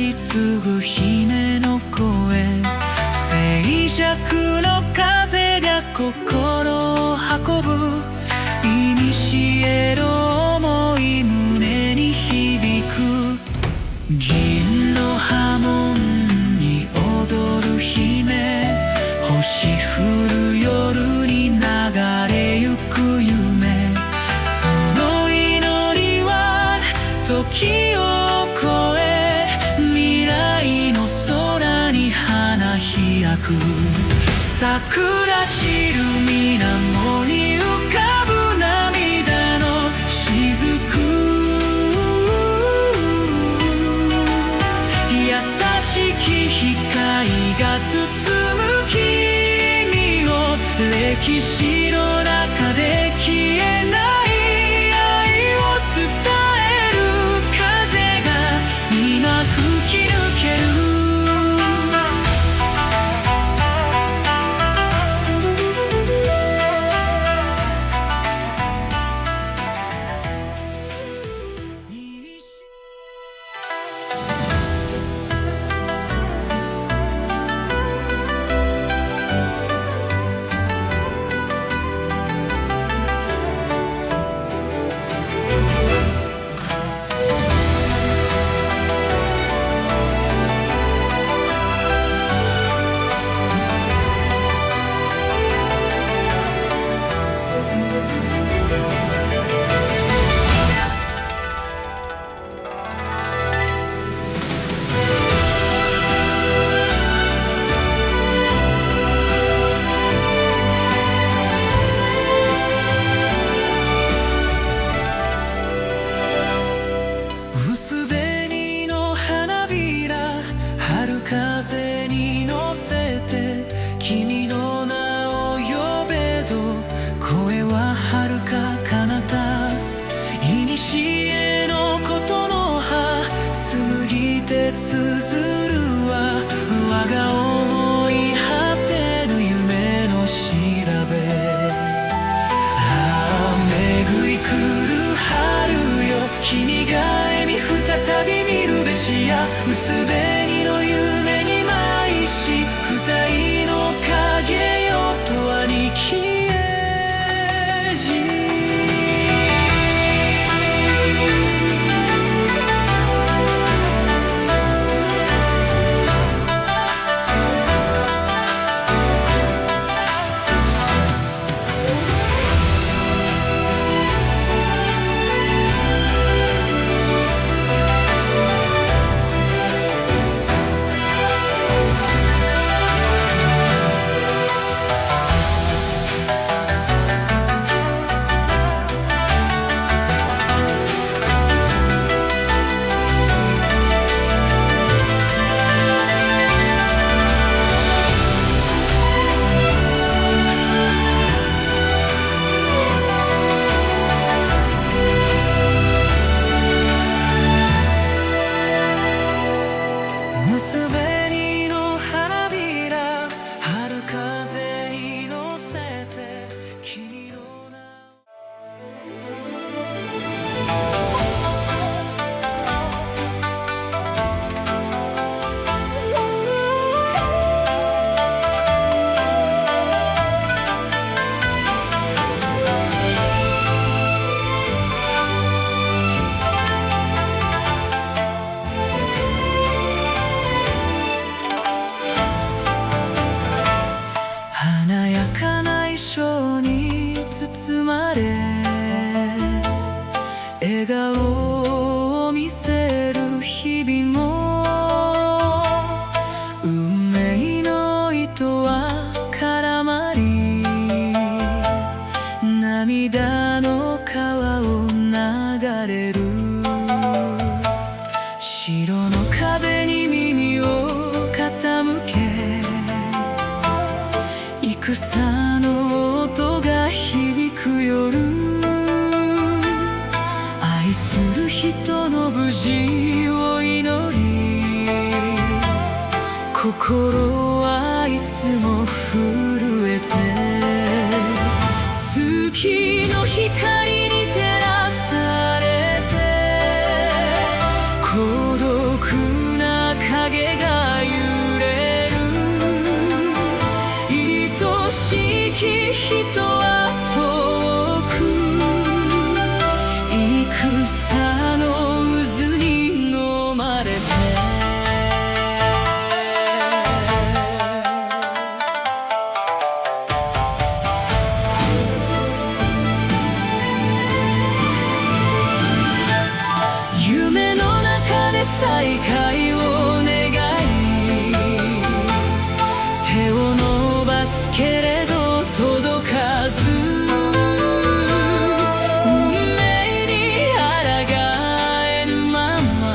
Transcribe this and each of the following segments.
り継ぐ姫の声、静寂の風が心を運ぶ、古の想い胸に響く。銀の波紋に踊る姫、星降る夜に流れゆく夢、その祈りは時を超え、未来の空に花開く。桜散る水面に浮かぶ涙の雫、優しき光が包む君を、歴史の中で消えない愛を伝える風が今吹き抜ける。風に乗せて君の名を呼べど、声は遥か彼方。古のことの葉紡ぎて綴るは、我が思い果てぬ夢の調べ。巡り来る春よ、君が笑み再び見るべしや、薄紅の夢に舞し、二人の影よとはに消えじ。薄紅の花びら、春風に乗せて君の名華やかな衣装に包まれ、笑顔を見せる日々も、運命の糸は絡まり、涙の川を流れる。城の壁に耳を傾け、戦の音が響く夜、愛する人の無事を祈り、心はいつも震えて、月の光に照らされて、孤独な再会を願い手を伸ばすけれど届かず運命に抗えぬまま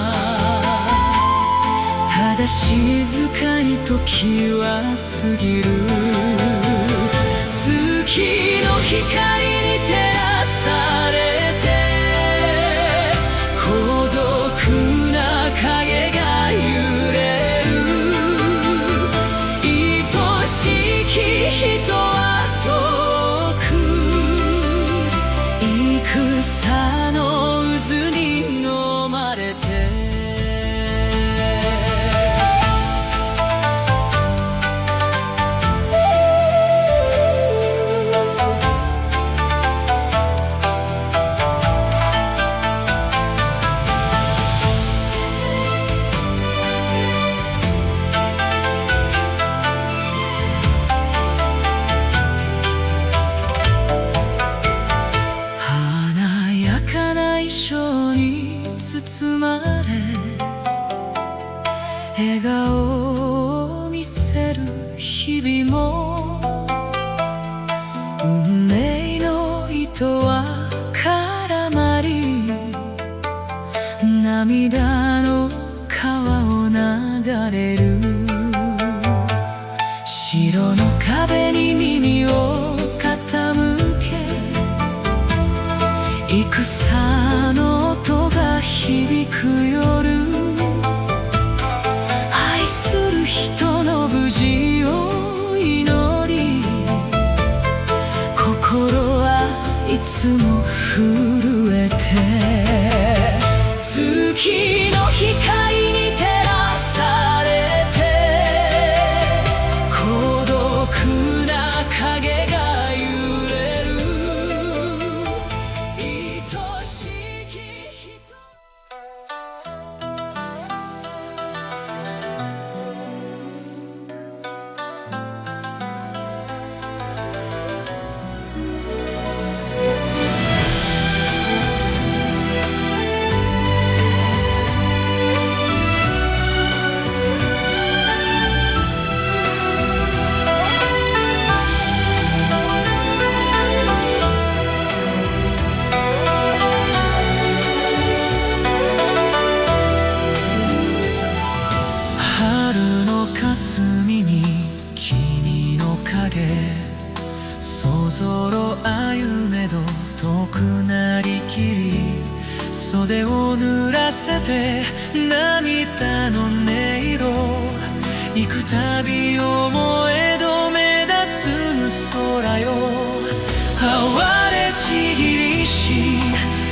ただ静かに時は過ぎる月の光に照らされて孤独な影が揺れる愛しき人は遠く戦の渦に飲まれて包まれ笑顔を見せる日々も運命の糸は絡まり涙の川を流れる城の壁に耳を傾け戦の音が響く夜愛する人の無事を祈り心はいつも震えて月の光に照らされて孤独な影が揺れる愛しき人霞に君の影そぞろ歩めど遠くなりきり袖を濡らせて涙の音色幾たび思えど目立つぬ空よ哀れちぎりし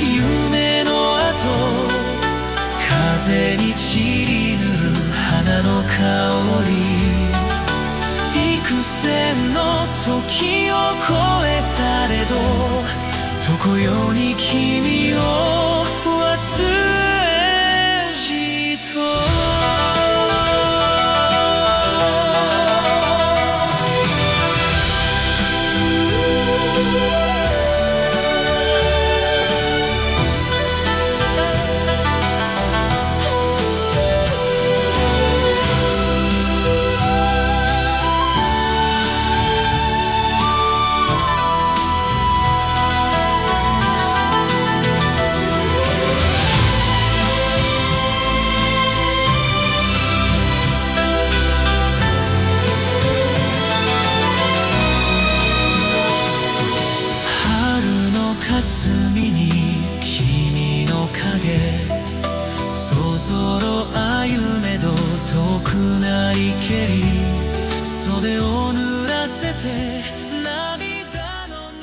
夢の後風に散りぬる花の香り幾千の時を超えたれど常世に君を忘れじと霞に君の影そぞろ歩めど遠くなりけり袖を濡らせて涙の音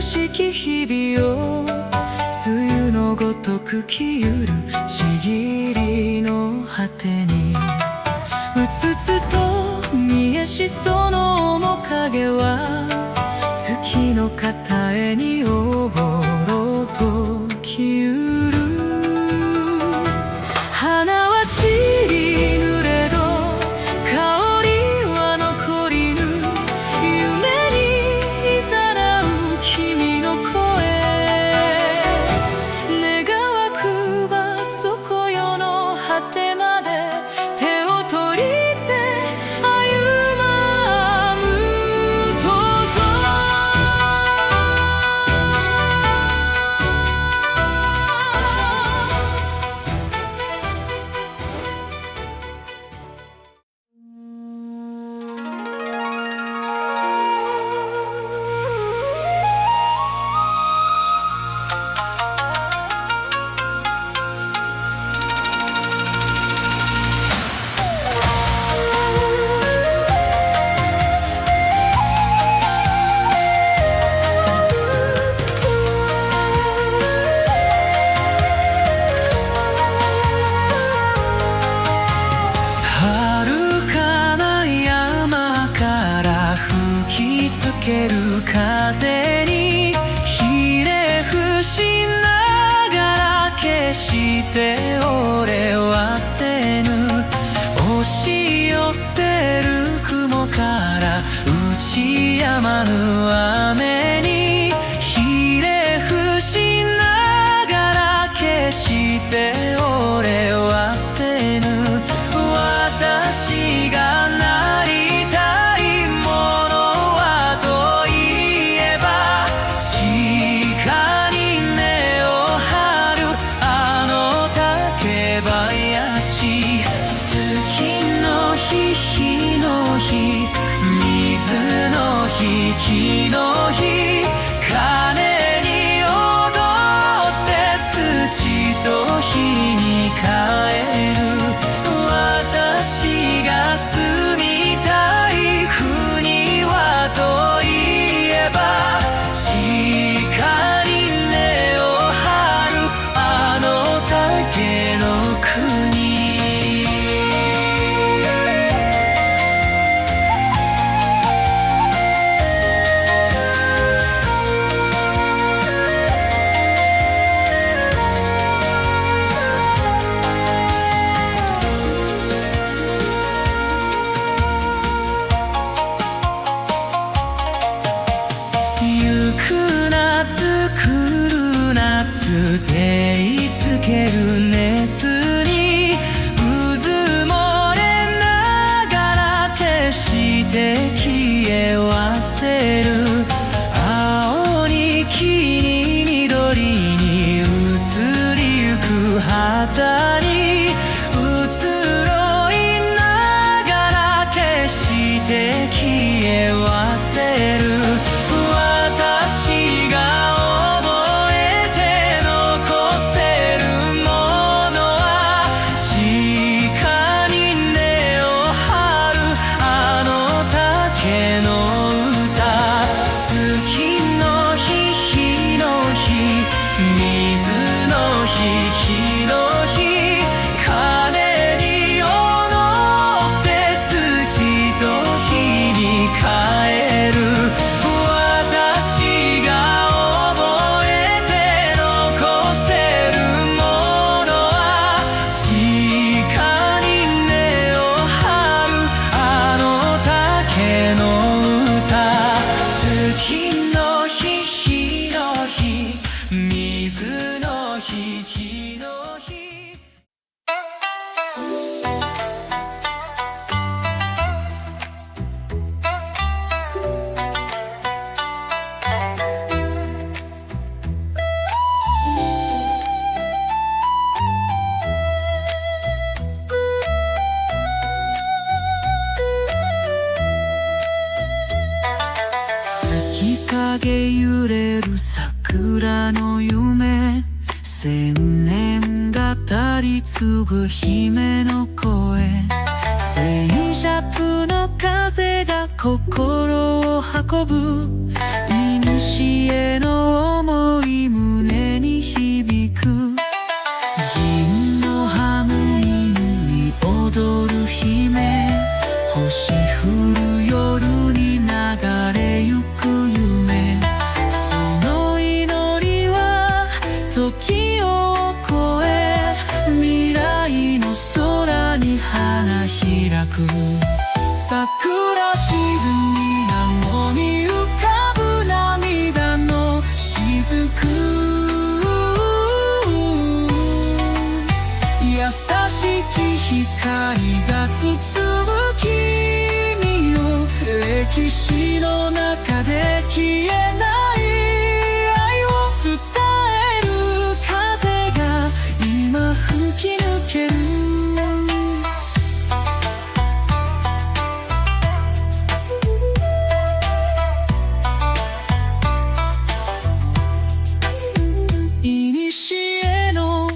しき日々を梅雨のごとく消ゆるちぎりの果てにうつつと見えしその面影は月の片絵におぼろと消ゆる。花は散りぬれど香りは残りぬ。夢に誘う君の声願わくばそこよの果てまで手を取り風にひれ伏しながら決して俺はせぬ。押し寄せる雲から打ち止まぬ雨にひれ伏しながら決して俺はせぬ。私がなりたいもの日の日鐘に踊って土と火に帰る。私が住みたい国はといえば鹿に根を張るあの竹の国。照りつける熱にうずもれながら決して消え忘れる。青に黄に緑に移りゆく旗に移ろいながら決して消え忘れる。私が影揺れる桜の夢千年語り継ぐ姫の声静寂の風風が心を運ぶ古の想い胸に響く銀のハムに踊る姫星降る夜に流れゆく夢その祈りは時を超え未来の空に花開く桜しずになのに浮かぶ涙の雫優しき光が包む君を歴史の中で消えない愛を伝える風が今吹き抜ける古の道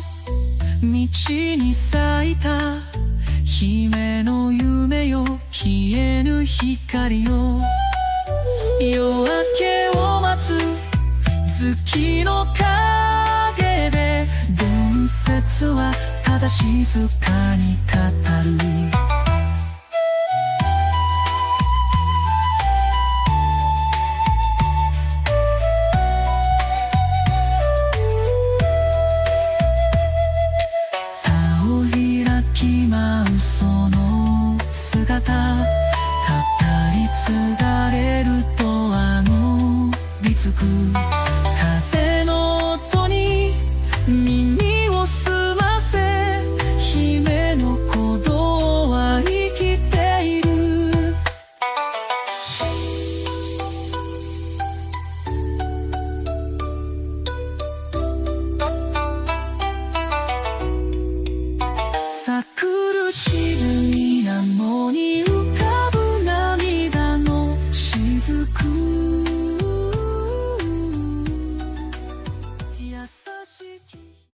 に咲いた姫の夢よ消えぬ光よ夜明けを待つ月の陰で伝説はただ静かに語るその姿語り継がれるとびつく風の音に耳